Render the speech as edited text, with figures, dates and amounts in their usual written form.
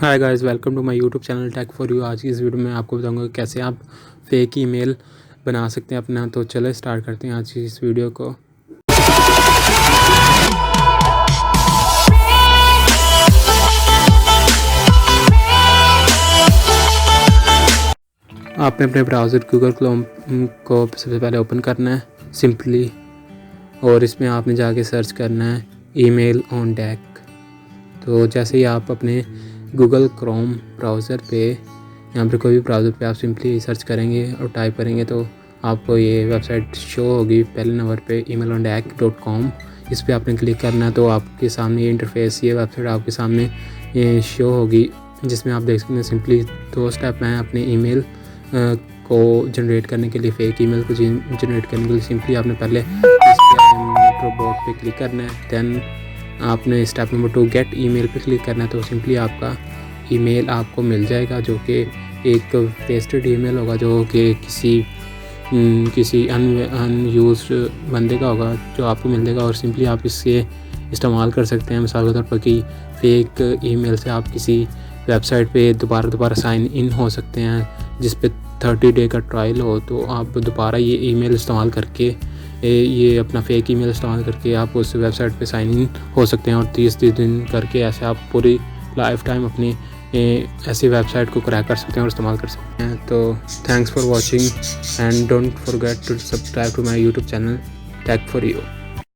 Hi guys, welcome to my YouTube channel tech for you. आज की इस video में आपको बताऊंगा कैसे आप फेक ईमेल बना सकते हैं अपना। तो चलो स्टार्ट करते हैं आज की इस वीडियो को। आपने अपने ब्राउज़र गूगल क्रोम को सबसे पहले ओपन करना है सिंपली, और इसमें आपने जाके सर्च करना है ईमेल ऑन डेक। तो जैसे ही आप अपने गूगल क्रोम ब्राउज़र पे यहाँ पर कोई भी ब्राउज़र पे आप सिंपली सर्च करेंगे और टाइप करेंगे तो आपको ये वेबसाइट शो होगी पहले नंबर पे emailondeck.com। इस पर आपने क्लिक करना है तो आपके सामने ये इंटरफेस, ये वेबसाइट आपके सामने ये शो होगी, जिसमें आप देख सकते हैं सिंपली 2 स्टेप हैं अपने ईमेल को जनरेट करने के लिए। फेक ईमेल को जनरेट करने के लिए सिंपली आपने पहले इस रोबोट पे क्लिक करना है, देन आपने स्टेप नंबर 2 गेट ईमेल पे क्लिक करना है। तो सिंपली आपका ईमेल आपको मिल जाएगा, जो कि एक पेस्टेड ईमेल होगा, जो कि किसी अनयूज्ड बंदे का होगा जो आपको मिल जाएगा। और सिंपली आप इससे इस्तेमाल कर सकते हैं मिसाल के तौर पर कि फेक ईमेल से आप किसी वेबसाइट पे दोबारा साइन इन हो सकते हैं जिस पे 30 डे का ट्रायल हो। तो आप दोबारा ये ईमेल इस्तेमाल करके, ये अपना फेक ईमेल इस्तेमाल करके आप उस वेबसाइट पे साइन इन हो सकते हैं, और 30 दिन करके ऐसे आप पूरी लाइफ टाइम अपनी ऐसी वेबसाइट को क्रैक कर सकते हैं और इस्तेमाल कर सकते हैं। तो thanks for watching and don't forget to subscribe to my YouTube channel tech for you.